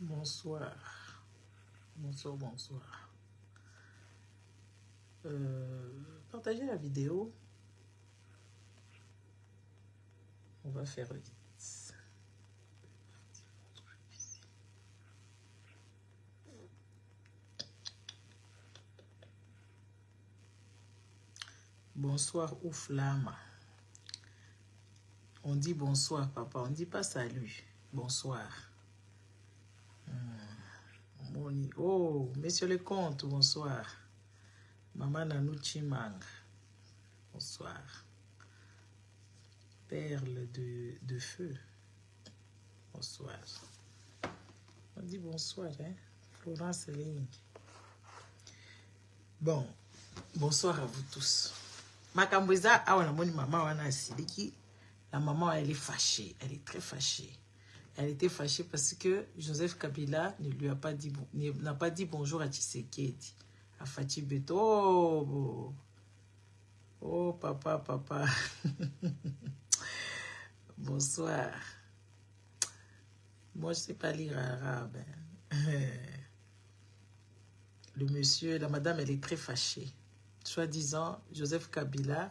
Bonsoir. Bonsoir, bonsoir. Partagez la vidéo. On va faire vite. Bonsoir, Ouflama. On dit bonsoir, papa. On ne dit pas salut. Bonsoir. Oh, monsieur le comte, bonsoir. Maman Nanou Chimang. Bonsoir. Perle de feu. Bonsoir. On dit bonsoir, hein? Florence Ligne. Bon, bonsoir à vous tous. Makambouza, awana moni maman wana siliki. La maman, elle est fâchée. Elle est très fâchée. Elle était fâchée parce que Joseph Kabila n'a pas dit bonjour à Tshisekedi. À Fatih Beto. Oh, papa, papa. Bonsoir. Moi, je ne sais pas lire arabe. Le monsieur, la madame, elle est très fâchée. Soi-disant, Joseph Kabila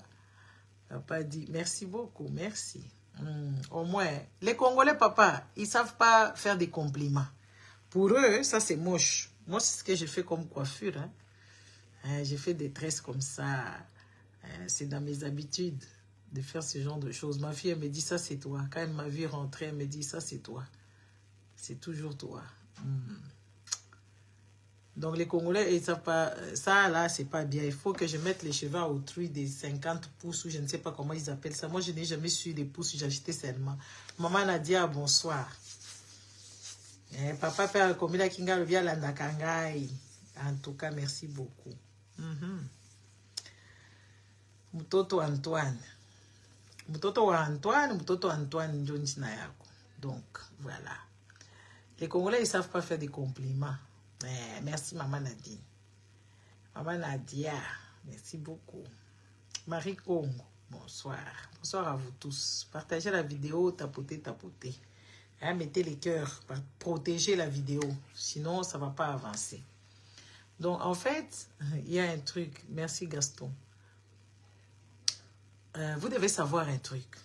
n'a pas dit merci beaucoup, merci. Au moins, les Congolais, papa, ils ne savent pas faire des compliments. Pour eux, ça c'est moche. Moi, c'est ce que j'ai fait comme coiffure. Hein. J'ai fait des tresses comme ça. C'est dans mes habitudes de faire ce genre de choses. Ma fille, elle me dit, ça c'est toi. Quand elle m'a vu rentrer, elle me dit, ça c'est toi. C'est toujours toi. Donc les Congolais, ils ne savent pas, ça là, c'est pas bien. Il faut que je mette les cheveux à autrui des 50 pouces ou je ne sais pas comment ils appellent ça. Moi, je n'ai jamais su des pouces, j'ai acheté seulement. Maman Nadia, bonsoir. Papa Père Komila Kinga Revia Landakangai. En tout cas, merci beaucoup. Mutoto Antoine. Mutoto Antoine Jones Nayako. Donc, voilà. Les Congolais, ils ne savent pas faire des compliments. Merci, Maman Nadine. Maman Nadia, merci beaucoup. Marie Congo, bonsoir. Bonsoir à vous tous. Partagez la vidéo, tapotez, tapotez. Mettez les cœurs, protégez la vidéo. Sinon, ça ne va pas avancer. Donc, en fait, il y a un truc. Merci, Gaston. Vous devez savoir un truc.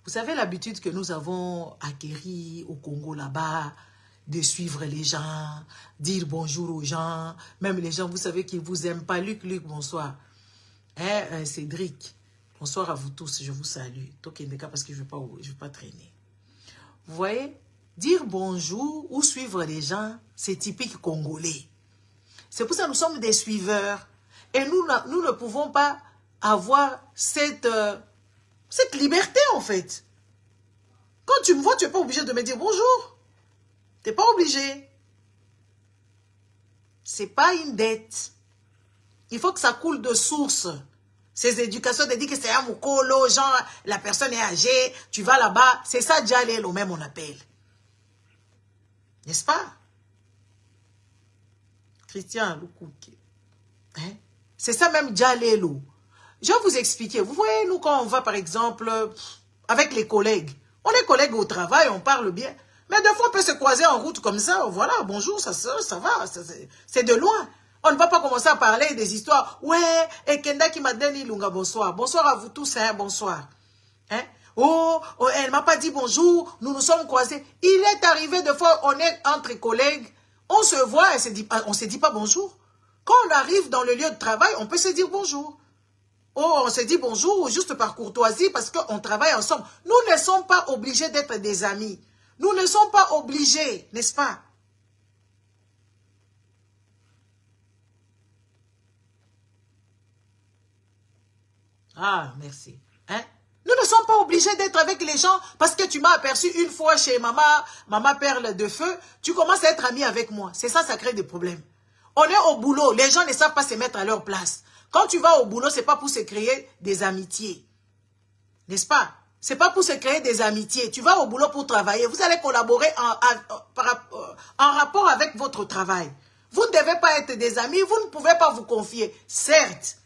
Vous savez l'habitude que nous avons acquérie au Congo là-bas, de suivre les gens, dire bonjour aux gens, même les gens, vous savez qu'ils ne vous aiment pas. Luc, bonsoir. Cédric, bonsoir à vous tous, je vous salue. Tokendeka parce que je ne vais pas traîner. Vous voyez, dire bonjour ou suivre les gens, c'est typique congolais. C'est pour ça que nous sommes des suiveurs. Et nous ne pouvons pas avoir cette liberté en fait. Quand tu me vois, tu n'es pas obligé de me dire bonjour. Tu n'es pas obligé. Ce n'est pas une dette. Il faut que ça coule de source. Ces éducations te disent que c'est un moukolo, genre la personne est âgée, tu vas là-bas. C'est ça, Djalelo, même on appelle. N'est-ce pas? Christian Lukouke. Hein? C'est ça même, Djalelo. Je vais vous expliquer. Vous voyez, nous, quand on va, par exemple, avec les collègues, on est collègues au travail, on parle bien. Mais des fois, on peut se croiser en route comme ça. Voilà, bonjour, ça va. C'est de loin. On ne va pas commencer à parler des histoires. Ouais, et Kenda qui m'a donné Lunga, bonsoir. Bonsoir à vous tous, hein, bonsoir. Hein? Oh, elle ne m'a pas dit bonjour, nous nous sommes croisés. Il est arrivé des fois, on est entre collègues, on se voit et on ne se dit pas bonjour. Quand on arrive dans le lieu de travail, on peut se dire bonjour. Oh, on se dit bonjour juste par courtoisie parce qu'on travaille ensemble. Nous ne sommes pas obligés d'être des amis. Nous ne sommes pas obligés, n'est-ce pas? Ah, merci. Hein? Nous ne sommes pas obligés d'être avec les gens parce que tu m'as aperçu une fois chez maman Perle de Feu. Tu commences à être ami avec moi. C'est ça, ça crée des problèmes. On est au boulot. Les gens ne savent pas se mettre à leur place. Quand tu vas au boulot, ce n'est pas pour se créer des amitiés. N'est-ce pas? Ce n'est pas pour se créer des amitiés. Tu vas au boulot pour travailler. Vous allez collaborer en rapport avec votre travail. Vous ne devez pas être des amis. Vous ne pouvez pas vous confier. Certes,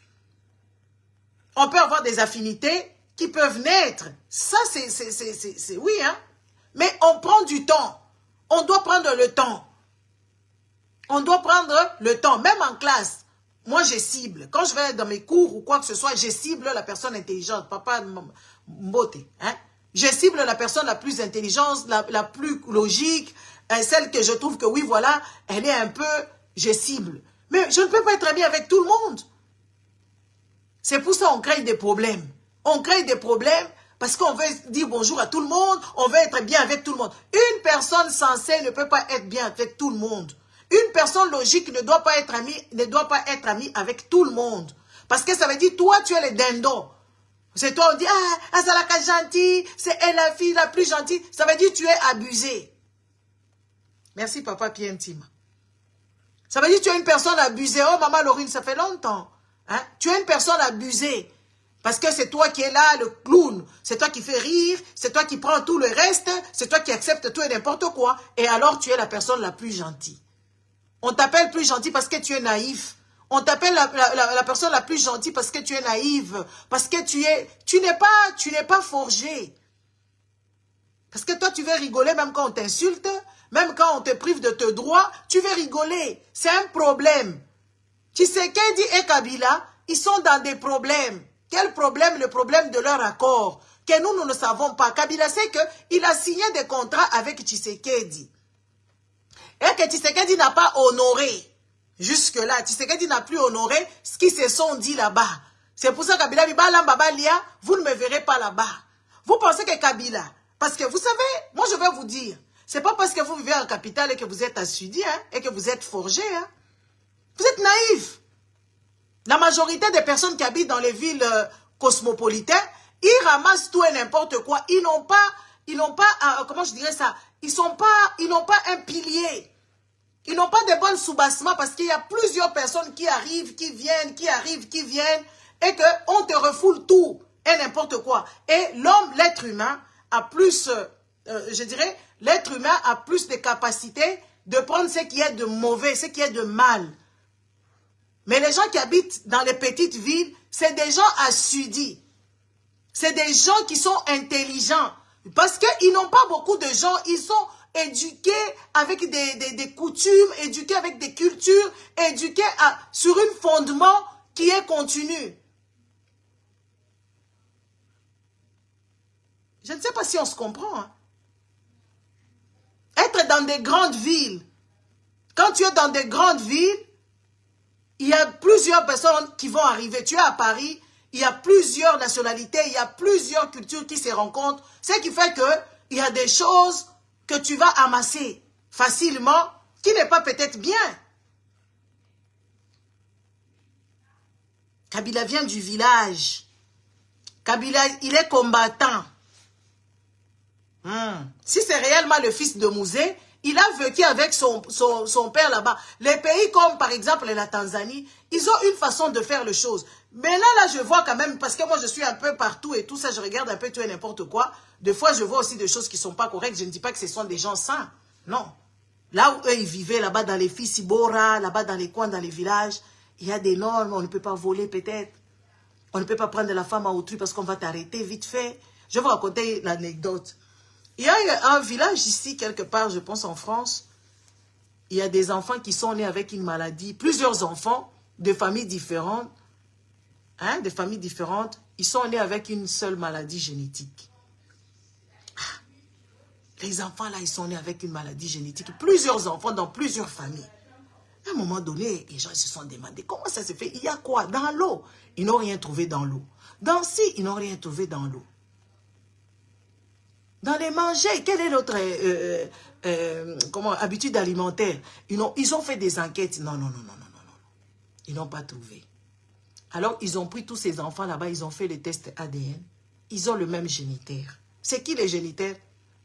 on peut avoir des affinités qui peuvent naître. Ça, c'est oui, hein. Mais on prend du temps. On doit prendre le temps. On doit prendre le temps, même en classe. Moi, je cible. Quand je vais dans mes cours ou quoi que ce soit, je cible la personne intelligente. Papa Mbote. Hein? Je cible la personne la plus intelligente, la plus logique, celle que je trouve que oui, voilà, elle est un peu, je cible. Mais je ne peux pas être ami avec tout le monde. C'est pour ça qu'on crée des problèmes. On crée des problèmes parce qu'on veut dire bonjour à tout le monde, on veut être bien avec tout le monde. Une personne sensée ne peut pas être bien avec tout le monde. Une personne logique ne doit pas être amie avec tout le monde. Parce que ça veut dire, toi, tu es le dindon. C'est toi, on dit, ah, c'est la gentille, c'est elle la fille la plus gentille. Ça veut dire, tu es abusé. Merci, papa Pierre Intime. Ça veut dire, tu es une personne abusée. Oh, maman Laurine, ça fait longtemps. Hein? Tu es une personne abusée. Parce que c'est toi qui es là, le clown. C'est toi qui fais rire. C'est toi qui prends tout le reste. C'est toi qui acceptes tout et n'importe quoi. Et alors, tu es la personne la plus gentille. On t'appelle plus gentil parce que tu es naïf. On t'appelle la personne la plus gentille parce que tu es naïve. Parce que tu n'es pas forgé. Parce que toi, tu veux rigoler même quand on t'insulte. Même quand on te prive de tes droits, tu veux rigoler. C'est un problème. Tshisekedi et Kabila, ils sont dans des problèmes. Quel problème? Le problème de leur accord. Que nous ne savons pas. Kabila sait qu'il a signé des contrats avec Tshisekedi. Et que Tshisekedi n'a pas honoré. Jusque-là, Tshisekedi n'a plus honoré ce qu'ils se sont dit là-bas. C'est pour ça que Kabila dit, vous ne me verrez pas là-bas. Vous pensez que Kabila, parce que vous savez, moi je vais vous dire, c'est pas parce que vous vivez en capitale et que vous êtes assudi, hein, et que vous êtes forgé. Hein. Vous êtes naïf. La majorité des personnes qui habitent dans les villes cosmopolitaines, ils ramassent tout et n'importe quoi. Ils n'ont pas, comment je dirais ça, ils n'ont pas un pilier. Ils n'ont pas de bons soubassements parce qu'il y a plusieurs personnes qui arrivent, qui viennent, et qu'on te refoule tout et n'importe quoi. Et l'homme, l'être humain, a plus, je dirais, l'être humain a plus de capacités de prendre ce qui est de mauvais, ce qui est de mal. Mais les gens qui habitent dans les petites villes, c'est des gens assudis. C'est des gens qui sont intelligents. Parce qu'ils n'ont pas beaucoup de gens, ils sont éduqués avec des coutumes, éduqués avec des cultures, éduqués sur un fondement qui est continu. Je ne sais pas si on se comprend. Hein. Être dans des grandes villes, quand tu es dans des grandes villes, il y a plusieurs personnes qui vont arriver. Tu es à Paris, il y a plusieurs nationalités, il y a plusieurs cultures qui se rencontrent. Ce qui fait qu'il y a des choses que tu vas amasser facilement, qui n'est pas peut-être bien. Kabila vient du village. Kabila, il est combattant. Si c'est réellement le fils de Mouzé, il a vécu avec son père là-bas. Les pays comme par exemple la Tanzanie, ils ont une façon de faire les choses. Mais là, je vois quand même, parce que moi je suis un peu partout et tout ça, je regarde un peu tout et n'importe quoi. Des fois, je vois aussi des choses qui ne sont pas correctes. Je ne dis pas que ce sont des gens sains. Non. Là où eux, ils vivaient, là-bas dans les Fissibora, là-bas dans les coins, dans les villages, il y a des normes. On ne peut pas voler peut-être. On ne peut pas prendre la femme à autrui parce qu'on va t'arrêter vite fait. Je vais vous raconter l'anecdote. Il y a un village ici, quelque part, je pense en France. Il y a des enfants qui sont nés avec une maladie. Plusieurs enfants de familles différentes. Hein, de familles différentes. Ils sont nés avec une seule maladie génétique. Les enfants là, ils sont nés avec une maladie génétique. Plusieurs enfants dans plusieurs familles. À un moment donné, les gens se sont demandé comment ça se fait. Il y a quoi dans l'eau? Ils n'ont rien trouvé dans l'eau. Dans ci, ils n'ont rien trouvé dans l'eau. Dans les manger, quelle est notre habitude alimentaire? Ils ont fait des enquêtes. Non. Ils n'ont pas trouvé. Alors, ils ont pris tous ces enfants là-bas, ils ont fait les tests ADN. Ils ont le même génitaire. C'est qui les génitaires?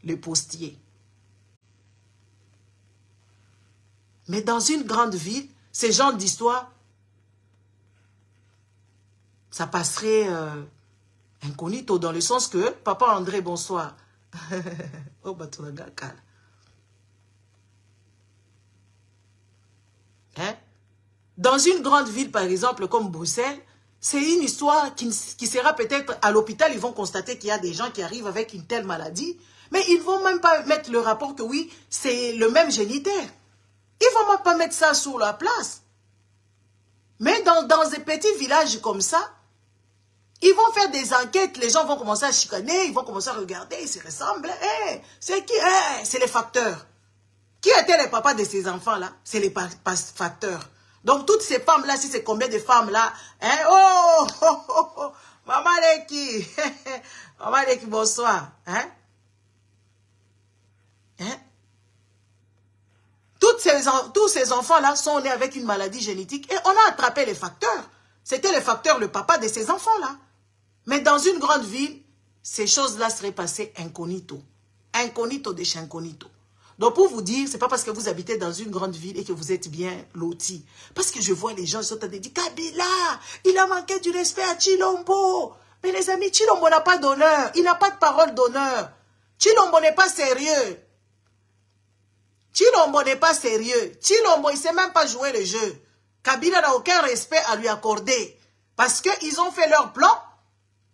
Le postier. Mais dans une grande ville, ces genres d'histoires, ça passerait incognito dans le sens que, Papa André, bonsoir. Oh, hein? Dans une grande ville, par exemple, comme Bruxelles, c'est une histoire qui sera peut-être à l'hôpital, ils vont constater qu'il y a des gens qui arrivent avec une telle maladie. Mais ils ne vont même pas mettre le rapport que oui, c'est le même géniteur. Ils ne vont même pas mettre ça sur la place. Mais dans des petits villages comme ça, ils vont faire des enquêtes, les gens vont commencer à chicaner, ils vont commencer à regarder, ils se ressemblent. C'est qui? C'est les facteurs. Qui étaient les papas de ces enfants-là? C'est les facteurs. Donc, toutes ces femmes-là, si c'est combien de femmes-là? Oh, Maman Leki. Maman Leki, bonsoir. Tous ces enfants-là sont nés avec une maladie génétique et on a attrapé les facteurs. C'était les facteurs, le papa de ces enfants-là. Mais dans une grande ville, ces choses-là seraient passées incognito. Incognito de chez incognito. Donc pour vous dire, ce n'est pas parce que vous habitez dans une grande ville et que vous êtes bien lotis. Parce que je vois les gens sont en train de dire, Kabila, il a manqué du respect à Chilombo. Mais les amis, Chilombo n'a pas d'honneur. Il n'a pas de parole d'honneur. Chilombo n'est pas sérieux. Chilombo n'est pas sérieux. Chilombo, il ne sait même pas jouer le jeu. Kabila n'a aucun respect à lui accorder. Parce qu'ils ont fait leur plan.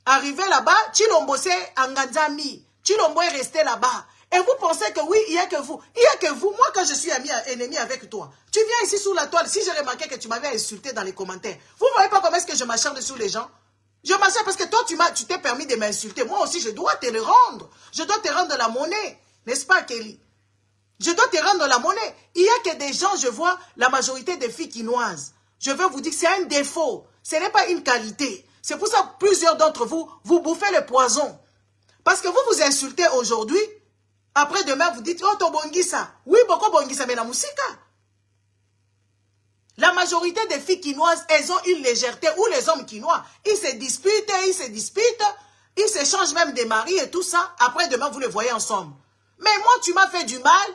Arrivé là-bas, Chilombo c'est Anganzami. Chilombo est resté là-bas. Et vous pensez que oui, il n'y a que vous. Il n'y a que vous. Moi, quand je suis ennemi avec toi, tu viens ici sous la toile. Si j'ai remarqué que tu m'avais insulté dans les commentaires, vous ne voyez pas comment est-ce que je m'acharne sur les gens? Je m'acharne parce que toi, tu t'es permis de m'insulter. Moi aussi, je dois te le rendre. Je dois te rendre la monnaie. N'est-ce pas, Kelly? Je dois te rendre la monnaie. Il y a que des gens, je vois, la majorité des filles quinoises. Je veux vous dire que c'est un défaut. Ce n'est pas une qualité. C'est pour ça que plusieurs d'entre vous, vous bouffez le poison. Parce que vous vous insultez aujourd'hui. Après demain, vous dites, oh, to bongisa. Oui, beaucoup bongisa, mais la musika. La majorité des filles quinoises, elles ont une légèreté. Ou les hommes quinois, ils se disputent, ils se changent même des maris et tout ça. Après demain, vous les voyez ensemble. Mais moi, tu m'as fait du mal.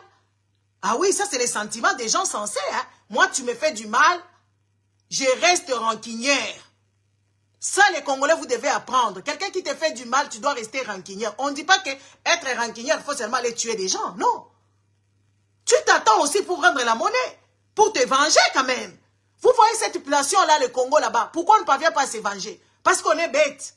Ah oui, ça, c'est les sentiments des gens sensés. Hein? Moi, tu me fais du mal. Je reste rancunière. Ça, les Congolais, vous devez apprendre. Quelqu'un qui te fait du mal, tu dois rester rancunière. On ne dit pas qu'être rancunière, il faut seulement aller tuer des gens. Non. Tu t'attends aussi pour rendre la monnaie. Pour te venger quand même. Vous voyez cette population-là, le Congo là-bas. Pourquoi on ne parvient pas à se venger? Parce qu'on est bête.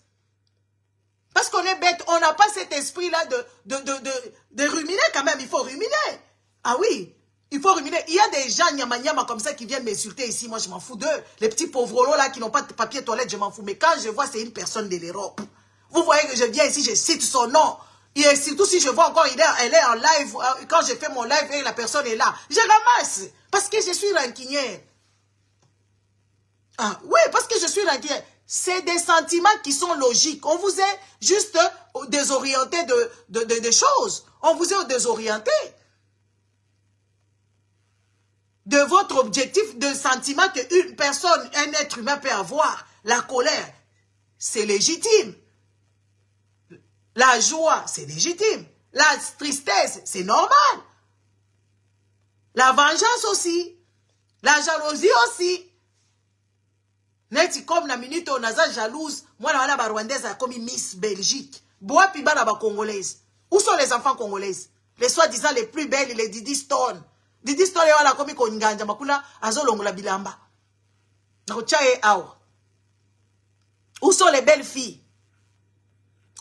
Parce qu'on est bête. On n'a pas cet esprit-là de ruminer quand même. Il faut ruminer. Ah oui. Il faut ruminer. Il y a des gens nyama comme ça qui viennent m'insulter ici. Moi, je m'en fous d'eux. Les petits pauvres là qui n'ont pas de papier toilette, je m'en fous. Mais quand je vois, c'est une personne de l'Europe. Vous voyez que je viens ici, je cite son nom. Et surtout si je vois encore, elle est en live. Quand je fais mon live et la personne est là, je ramasse. Parce que je suis rancunière. Ah oui, parce que je suis rancunière. C'est des sentiments qui sont logiques. On vous est juste désorienté de choses. On vous est désorienté de votre objectif, de sentiment qu'une personne, un être humain peut avoir. La colère, c'est légitime. La joie, c'est légitime. La tristesse, c'est normal. La vengeance aussi. La jalousie aussi. Neti comme la minute on a jalouse, moi la Rwandaise a commis Miss Belgique. Bois piba la Congolaise. Où sont les enfants congolaises? Les soi-disant les plus belles, les Didi Stone. Didi Stone a commis Konganja Makula, Azolongola Bilamba. Où sont les belles filles?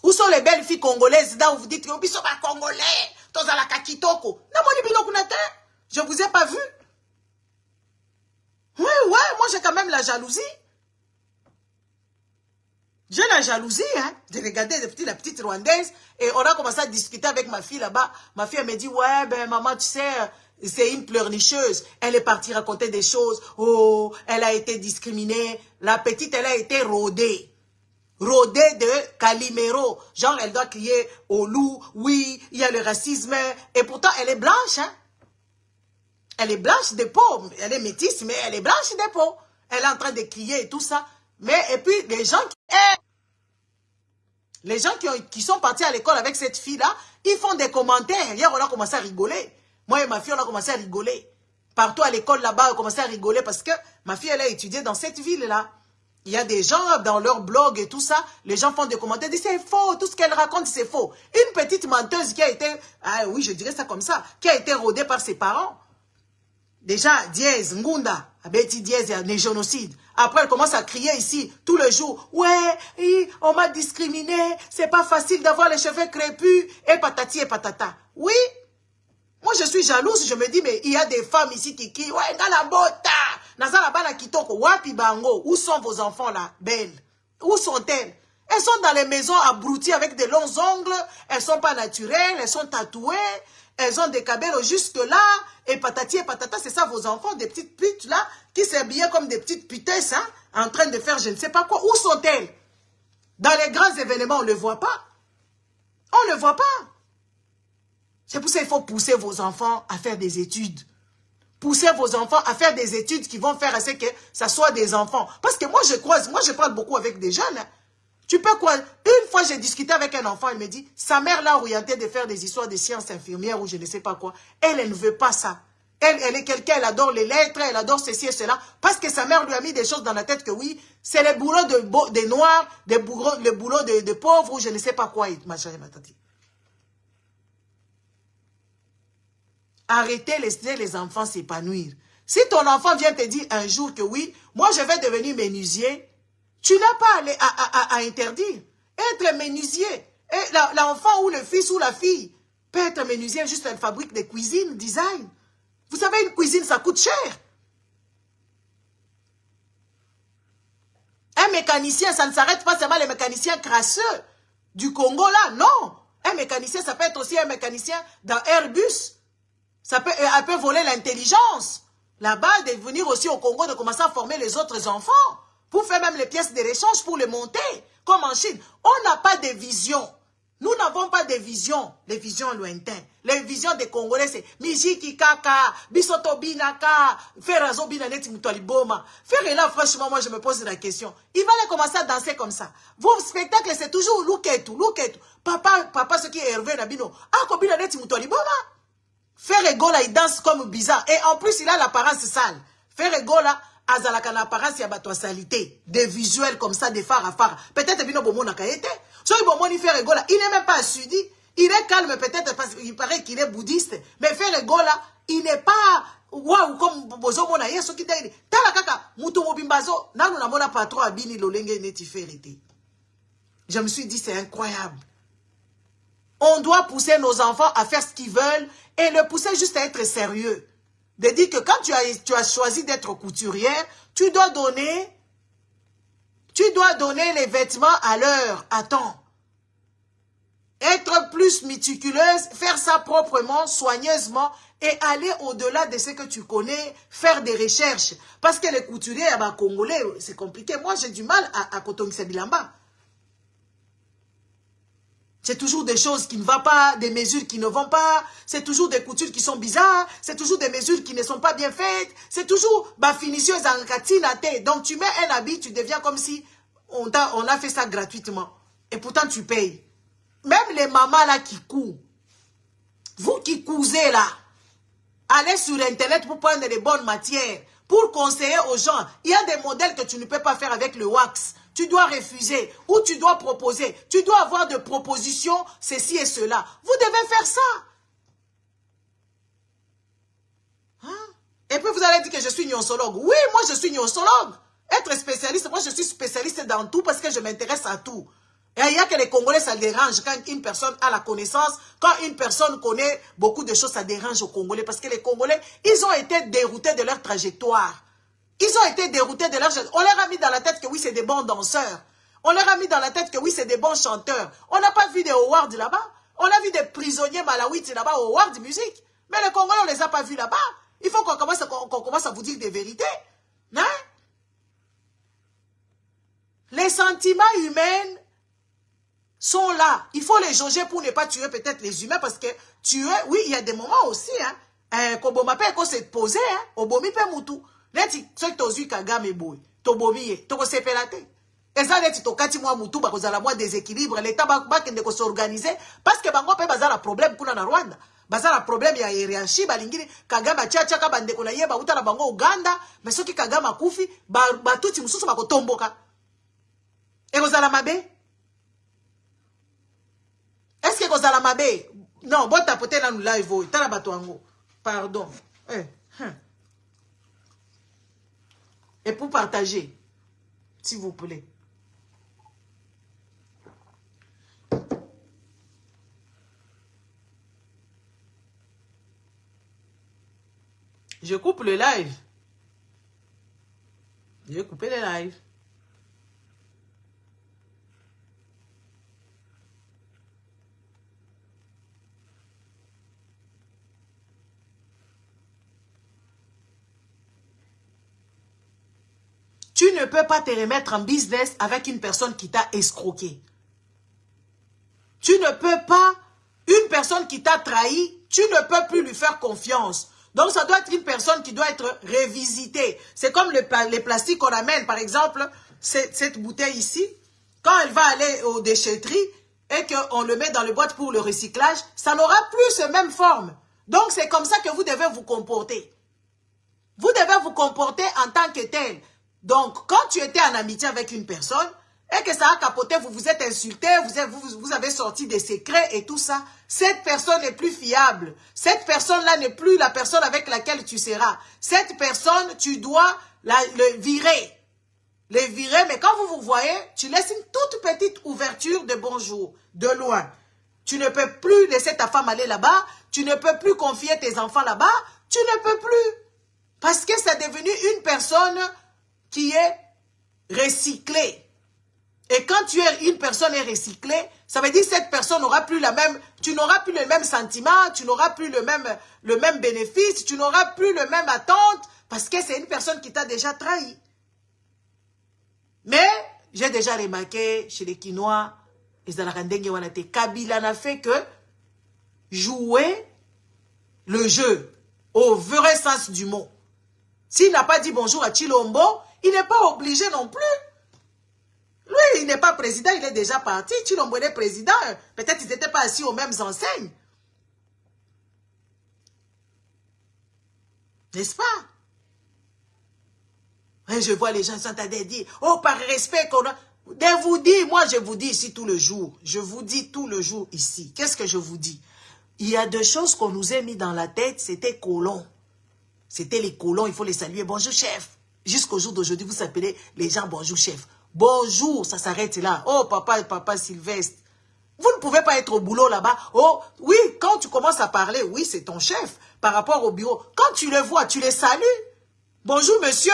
Où sont les belles filles congolaises? Là où vous dites, ils sont pas congolais. Tous à la kakitoko. Je vous ai pas vu. Oui, moi j'ai quand même la jalousie. J'ai la jalousie, hein. J'ai regardé la petite Rwandaise et on a commencé à discuter avec ma fille là-bas. Ma fille, elle me dit, ouais, ben maman, tu sais, c'est une pleurnicheuse. Elle est partie raconter des choses. Oh, elle a été discriminée. La petite, elle a été rodée. Rodée de Calimero. Genre, elle doit crier au loup. Oui, il y a le racisme. Et pourtant, elle est blanche, hein. Elle est blanche de peau. Elle est métisse, mais elle est blanche de peau. Elle est en train de crier et tout ça. Mais, et puis, les gens qui sont partis à l'école avec cette fille-là, ils font des commentaires. Hier, on a commencé à rigoler. Moi et ma fille, on a commencé à rigoler. Partout à l'école, là-bas, on a commencé à rigoler parce que ma fille, elle a étudié dans cette ville-là. Il y a des gens dans leur blog et tout ça, les gens font des commentaires, disent c'est faux, tout ce qu'elle raconte, c'est faux. Une petite menteuse qui a été, ah oui, je dirais ça comme ça, qui a été rodée par ses parents. Déjà, Diez, Ngunda, Betty Diaz, il y a génocide. Après, elle commence à crier ici, tous les jours. Ouais, on m'a discriminé, c'est pas facile d'avoir les cheveux crépus, et patati et patata. Oui, moi je suis jalouse, je me dis, mais il y a des femmes ici qui ouais, dans la bota, Nazala bana kitoko, wapi bango, où sont vos enfants là, belles? Où sont-elles? Elles sont dans les maisons abruties avec des longs ongles, elles sont pas naturelles, elles sont tatouées, elles ont des cabellos jusque là, et patati et patata, c'est ça vos enfants, des petites putes là, qui s'habillaient comme des petites putesses, hein, en train de faire je ne sais pas quoi. Où sont-elles? Dans les grands événements, on ne le voit pas. On ne le voit pas. C'est pour ça qu'il faut pousser vos enfants à faire des études. Poussez vos enfants à faire des études qui vont faire à ce que ça soit des enfants. Parce que moi, je parle beaucoup avec des jeunes, hein. Tu peux quoi? Une fois, j'ai discuté avec un enfant, il me dit, sa mère l'a orienté de faire des histoires de sciences infirmières ou je ne sais pas quoi. Elle ne veut pas ça. Elle est quelqu'un, elle adore les lettres, elle adore ceci et cela. Parce que sa mère lui a mis des choses dans la tête que oui, c'est le boulot des noirs, le boulot de pauvres ou je ne sais pas quoi, ma chérie, ma tante. Arrêtez, laissez les enfants s'épanouir. Si ton enfant vient te dire un jour que oui, moi je vais devenir menuisier, tu n'as pas à interdire. Être menuisier, l'enfant ou le fils ou la fille peut être menuisier, juste elle fabrique des cuisines, design. Vous savez, une cuisine, ça coûte cher. Un mécanicien, ça ne s'arrête pas seulement les mécaniciens crasseux du Congo là, non. Un mécanicien, ça peut être aussi un mécanicien dans Airbus. Elle peut voler l'intelligence. Là-bas, de venir aussi au Congo, de commencer à former les autres enfants. Pour faire même les pièces de rechange, pour les monter. Comme en Chine. On n'a pas de vision. Nous n'avons pas de vision. Les visions lointaines. Les visions des Congolais, c'est Mijiki Kaka, Bisoto Binaka, Ferrazo Binaneti Mutualiboma. Faire là, franchement, moi, je me pose la question. Il va aller commencer à danser comme ça. Vos spectacles, c'est toujours Louketou, Louketou. Papa, ce qui est Hervé Nabino. Ah, Kobinaneti Mutualiboma. Ferregola, il danse comme bizarre. Et en plus, il a l'apparence sale. Ferregola, azalaka l'apparence, il y a battu salité. Des visuels comme ça, des phares à phares. Peut-être que Bino n'a pas été. Soit il Ferregola, il n'est même pas sudi. Il est calme peut-être parce qu'il paraît qu'il est bouddhiste. Mais Ferregola, il n'est pas waouh comme Bozo Mona. Il y a ce qui dit. Tala kaka, Moutomo Bimbazo, nanu na mona pas trop abini lolenge neti ferité. Je me suis dit, c'est incroyable. On doit pousser nos enfants à faire ce qu'ils veulent et le pousser juste à être sérieux. De dire que quand tu as choisi d'être couturière, tu dois donner les vêtements à l'heure, à temps. Être plus méticuleuse, faire ça proprement, soigneusement et aller au-delà de ce que tu connais, faire des recherches. Parce que les couturiers, congolais, c'est compliqué. Moi, j'ai du mal à Kotongisa Bilamba. C'est toujours des choses qui ne vont pas, des mesures qui ne vont pas, c'est toujours des coutures qui sont bizarres, c'est toujours des mesures qui ne sont pas bien faites, c'est toujours finition en katinate. Donc tu mets un habit, tu deviens comme si on a fait ça gratuitement. Et pourtant tu payes. Même les mamans là qui cousent, vous qui cousez là, allez sur internet pour prendre les bonnes matières, pour conseiller aux gens. Il y a des modèles que tu ne peux pas faire avec le wax. Tu dois refuser ou tu dois proposer. Tu dois avoir des propositions, ceci et cela. Vous devez faire ça. Hein? Et puis vous allez dire que je suis nyonsologue. Oui, moi je suis nyonsologue. Être spécialiste, moi je suis spécialiste dans tout parce que je m'intéresse à tout. Et il y a que les Congolais, ça dérange quand une personne a la connaissance, quand une personne connaît beaucoup de choses, ça dérange aux Congolais. Parce que les Congolais, ils ont été déroutés de leur trajectoire. Ils ont été déroutés de leur... On leur a mis dans la tête que oui, c'est des bons danseurs. On leur a mis dans la tête que oui, c'est des bons chanteurs. On n'a pas vu des awards là-bas. On a vu des prisonniers malawites là-bas au awards de musique. Mais les Congolais, on ne les a pas vus là-bas. Il faut qu'on commence à vous dire des vérités. Hein? Les sentiments humains sont là. Il faut les jauger pour ne pas tuer peut-être les humains parce que tuer, oui, il y a des moments aussi. Hein? Koboma peut se poser. Obomi peut moutou. Neti soki tozui Kagame boy, tobomi ye, toko sepelate. Eza neti tokati mwa mutu bakozala mwa déséquilibre, l'état bakende ko s'organiser parce que bango pe bazala problème kuna na Rwanda. Bazala problème ya hiérarchie balingiri Kagame achacha ka bandeko na ye bauta na bango Uganda, mais soki Kagame akufi batuti mususu bakotomboka. Ekozala mabe? Est-ce que kozala mabe? Non, bon tapoter na nous live, tala bato ango. Pardon. et pour partager, s'il vous plaît. Je coupe le live. Je vais couper le live. Tu ne peux pas te remettre en business avec une personne qui t'a escroqué. Tu ne peux pas, une personne qui t'a trahi, tu ne peux plus lui faire confiance. Donc ça doit être une personne qui doit être revisitée. C'est comme les plastiques qu'on amène, par exemple, cette bouteille ici. Quand elle va aller aux déchetteries et qu'on le met dans les boîtes pour le recyclage, ça n'aura plus cette même forme. Donc c'est comme ça que vous devez vous comporter. Vous devez vous comporter en tant que tel. Donc, quand tu étais en amitié avec une personne et que ça a capoté, vous vous êtes insulté, vous avez sorti des secrets et tout ça, cette personne n'est plus fiable. Cette personne-là n'est plus la personne avec laquelle tu seras. Cette personne, tu dois le virer. Le virer, mais quand vous vous voyez, tu laisses une toute petite ouverture de bonjour, de loin. Tu ne peux plus laisser ta femme aller là-bas, tu ne peux plus confier tes enfants là-bas, tu ne peux plus. Parce que c'est devenu une personne qui est recyclée. Et quand une personne est recyclée, ça veut dire que cette personne n'aura plus tu n'auras plus le même sentiment, tu n'auras plus le même bénéfice, tu n'auras plus le même attente, parce que c'est une personne qui t'a déjà trahi. Mais, j'ai déjà remarqué chez les Quinois, Kabila n'a fait que jouer le jeu au vrai sens du mot. S'il n'a pas dit bonjour à Chilombo, il n'est pas obligé non plus. Lui, il n'est pas président, il est déjà parti. Chilombo est président. Peut-être qu'ils n'étaient pas assis aux mêmes enseignes. N'est-ce pas? Et je vois les gens s'entendre dire, oh, par respect qu'on a... De vous dire, moi je vous dis ici tout le jour. Je vous dis tout le jour ici. Qu'est-ce que je vous dis? Il y a deux choses qu'on nous a mis dans la tête, c'était colons. C'était les colons, il faut les saluer. Bonjour, chef. Jusqu'au jour d'aujourd'hui, vous appelez les gens bonjour, chef. Bonjour, ça s'arrête là. Oh, papa Sylvestre. Vous ne pouvez pas être au boulot là-bas. Oh, oui, quand tu commences à parler, oui, c'est ton chef par rapport au bureau. Quand tu le vois, tu les salues. Bonjour, monsieur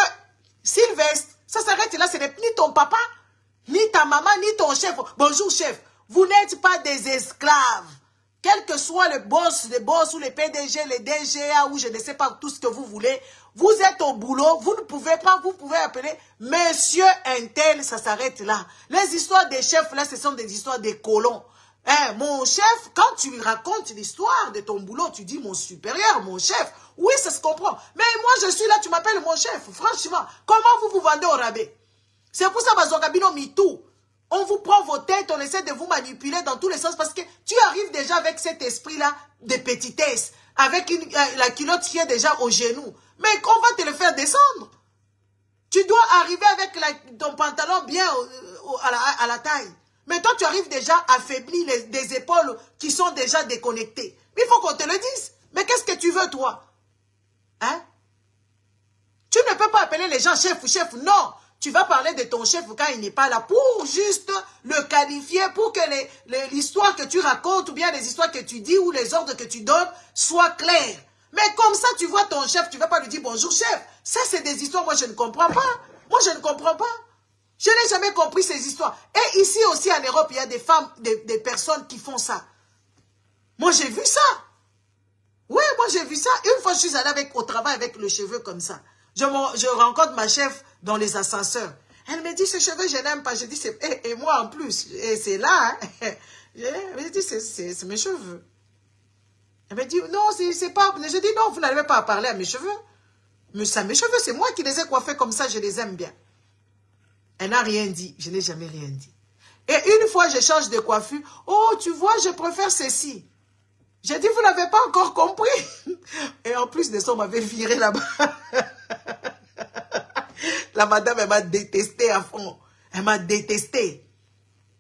Sylvestre. Ça s'arrête là, ce n'est ni ton papa, ni ta maman, ni ton chef. Bonjour, chef. Vous n'êtes pas des esclaves. Quel que soit le boss ou les PDG, les DGA, ou je ne sais pas tout ce que vous voulez, vous êtes au boulot, vous ne pouvez pas, vous pouvez appeler monsieur Intel, ça s'arrête là. Les histoires des chefs, là, ce sont des histoires des colons. Hein, mon chef, quand tu lui racontes l'histoire de ton boulot, tu dis mon supérieur, mon chef. Oui, ça se comprend. Mais moi, je suis là, tu m'appelles mon chef. Franchement, comment vous vous vendez au rabais? C'est pour ça, Bazokabino MeToo. On vous prend vos têtes, on essaie de vous manipuler dans tous les sens parce que tu arrives déjà avec cet esprit-là de petitesse, avec la culotte qui est déjà au genou. Mais qu'on va te le faire descendre. Tu dois arriver avec ton pantalon bien à la taille. Mais toi, tu arrives déjà affaibli, des épaules qui sont déjà déconnectées. Mais il faut qu'on te le dise. Mais qu'est-ce que tu veux, toi? Hein? Tu ne peux pas appeler les gens chef ou chef, non. Tu vas parler de ton chef quand il n'est pas là pour juste le qualifier, pour que l'histoire que tu racontes ou bien les histoires que tu dis ou les ordres que tu donnes soient clairs. Mais comme ça, tu vois ton chef, tu ne vas pas lui dire bonjour chef. Ça, c'est des histoires, moi je ne comprends pas. Moi je ne comprends pas. Je n'ai jamais compris ces histoires. Et ici aussi en Europe, il y a des femmes, des personnes qui font ça. Moi j'ai vu ça. Oui, moi j'ai vu ça. Une fois je suis allée au travail avec le cheveu comme ça. Je rencontre ma chef dans les ascenseurs. Elle me dit, ce cheveu, je n'aime pas. Je dis, et moi en plus, et c'est là. Hein. Elle me dit, c'est mes cheveux. Elle me dit, non, c'est pas... Je dis, non, vous n'arrivez pas à parler à mes cheveux. Mais ça, mes cheveux, c'est moi qui les ai coiffés comme ça, je les aime bien. Elle n'a rien dit. Je n'ai jamais rien dit. Et une fois, je change de coiffure. Oh, tu vois, je préfère ceci. J'ai dit, vous n'avez pas encore compris. Et en plus de ça, on m'avait viré là-bas. La madame, elle m'a détesté à fond. Elle m'a détesté.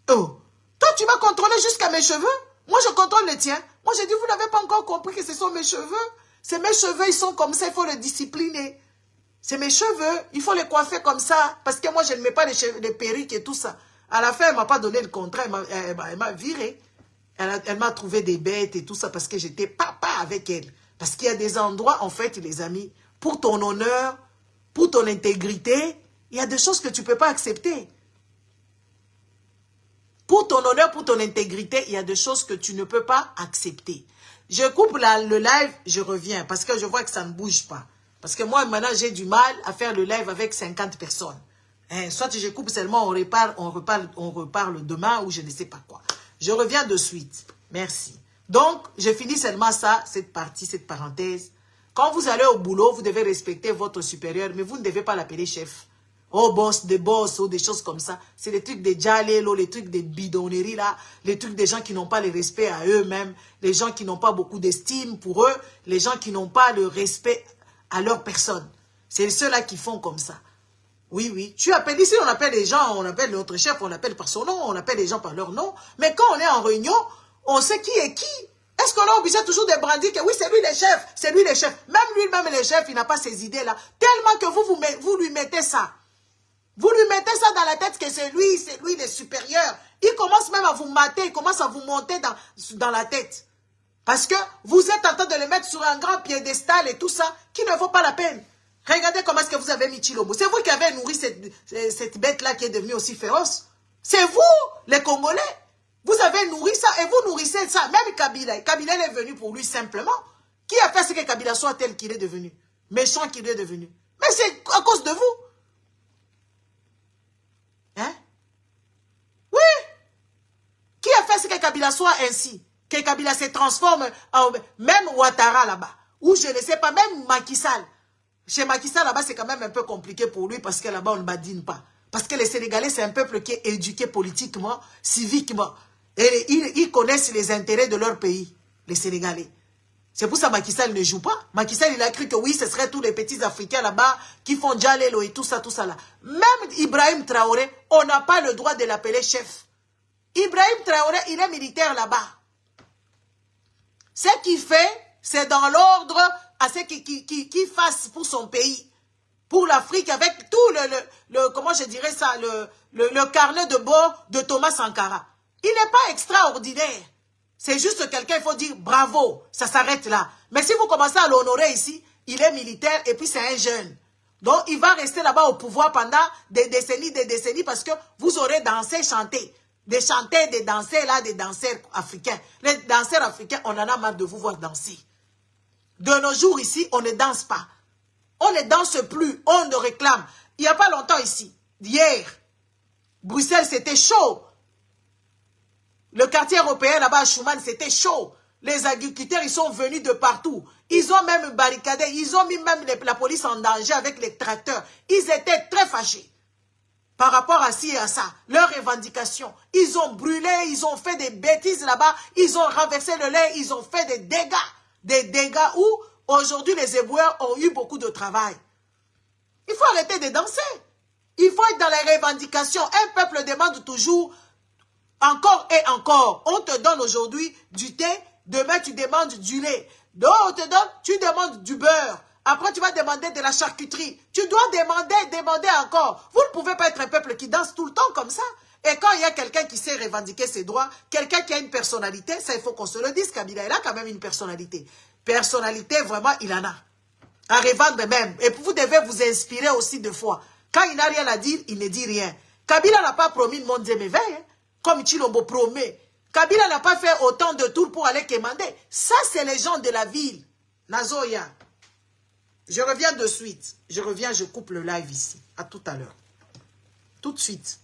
Oh, toi, tu vas contrôler jusqu'à mes cheveux? Moi, je contrôle les tiens. Moi, j'ai dit, vous n'avez pas encore compris que ce sont mes cheveux. C'est mes cheveux, ils sont comme ça, il faut le discipliner. C'est mes cheveux, il faut les coiffer comme ça. Parce que moi, je ne mets pas les perruques et tout ça. À la fin, elle ne m'a pas donné le contrat, elle m'a viré. Elle m'a trouvé des bêtes et tout ça parce que j'étais papa avec elle. Parce qu'il y a des endroits, en fait, les amis, pour ton honneur, pour ton intégrité, il y a des choses que tu ne peux pas accepter. Pour ton honneur, pour ton intégrité, il y a des choses que tu ne peux pas accepter. Je coupe le live, je reviens parce que je vois que ça ne bouge pas. Parce que moi, maintenant, j'ai du mal à faire le live avec 50 personnes. Soit je coupe seulement, on reparle demain ou je ne sais pas quoi. Je reviens de suite. Merci. Donc, je finis seulement ça, cette partie, cette parenthèse. Quand vous allez au boulot, vous devez respecter votre supérieur, mais vous ne devez pas l'appeler chef. Oh, boss, des boss, ou des choses comme ça. C'est les trucs des djalelo, les trucs des bidonneries là, les trucs des gens qui n'ont pas le respect à eux-mêmes, les gens qui n'ont pas beaucoup d'estime pour eux, les gens qui n'ont pas le respect à leur personne. C'est ceux-là qui font comme ça. Oui, oui. Tu appelles ici, on appelle les gens, on appelle notre chef, on l'appelle par son nom, on appelle les gens par leur nom. Mais quand on est en réunion, on sait qui est qui. Est-ce qu'on est obligé toujours de brandir que oui, c'est lui le chef, c'est lui le chef. Même lui-même le chef, il n'a pas ces idées-là. Tellement que vous lui mettez ça. Vous lui mettez ça dans la tête que c'est lui le supérieur. Il commence même à vous mater, il commence à vous monter dans la tête. Parce que vous êtes en train de le mettre sur un grand piédestal et tout ça, qui ne vaut pas la peine. Regardez comment est-ce que vous avez mis Tshilombo. C'est vous qui avez nourri cette bête-là qui est devenue aussi féroce. C'est vous, les Congolais. Vous avez nourri ça et vous nourrissez ça. Même Kabila. Kabila est venu pour lui simplement. Qui a fait ce que Kabila soit tel qu'il est devenu? Méchant qu'il est devenu. Mais c'est à cause de vous. Hein? Oui. Qui a fait ce que Kabila soit ainsi? Que Kabila se transforme en... Même Ouattara là-bas. Ou je ne sais pas, même Macky Sall. Chez Macky Sall là-bas, c'est quand même un peu compliqué pour lui parce que là-bas, on ne badine pas. Parce que les Sénégalais, c'est un peuple qui est éduqué politiquement, civiquement. Et ils connaissent les intérêts de leur pays, les Sénégalais. C'est pour ça que Macky Sall ne joue pas. Macky Sall, il a cru que oui, ce serait tous les petits Africains là-bas qui font Djalelo et tout ça là. Même Ibrahim Traoré, on n'a pas le droit de l'appeler chef. Ibrahim Traoré, il est militaire là-bas. Ce qu'il fait, c'est dans l'ordre à ce qu'il fasse pour son pays, pour l'Afrique, avec tout comment je dirais ça, le carnet de bord de Thomas Sankara. Il n'est pas extraordinaire. C'est juste quelqu'un, il faut dire bravo, ça s'arrête là. Mais si vous commencez à l'honorer ici, il est militaire et puis c'est un jeune. Donc il va rester là-bas au pouvoir pendant des décennies parce que vous aurez dansé, chanté. Des chanteurs, des danseurs là, des danseurs africains. Les danseurs africains, on en a marre de vous voir danser. De nos jours ici, on ne danse pas. On ne danse plus, on ne réclame. Il n'y a pas longtemps ici, hier, Bruxelles, c'était chaud. Le quartier européen là-bas à Schuman, c'était chaud. Les agriculteurs, ils sont venus de partout. Ils ont même barricadé, ils ont mis même la police en danger avec les tracteurs. Ils étaient très fâchés par rapport à ci et à ça. Leurs revendications. Ils ont brûlé, ils ont fait des bêtises là-bas. Ils ont renversé le lait, ils ont fait des dégâts. Des dégâts où aujourd'hui les éboueurs ont eu beaucoup de travail. Il faut arrêter de danser. Il faut être dans les revendications. Un peuple demande toujours encore et encore. On te donne aujourd'hui du thé, demain tu demandes du lait. Donc on te donne, tu demandes du beurre. Après tu vas demander de la charcuterie. Tu dois demander encore. Vous ne pouvez pas être un peuple qui danse tout le temps comme ça. Et quand il y a quelqu'un qui sait revendiquer ses droits, quelqu'un qui a une personnalité, ça il faut qu'on se le dise, Kabila, il a quand même une personnalité. Personnalité, vraiment, il en a. À revendre même. Et vous devez vous inspirer aussi de fois. Quand il n'a rien à dire, il ne dit rien. Kabila n'a pas promis le monde d'éveil, hein, comme Tshilombo promet. Kabila n'a pas fait autant de tours pour aller quémander. Ça, c'est les gens de la ville. Nazoya. Je reviens de suite. Je coupe le live ici. À tout à l'heure. Tout de suite.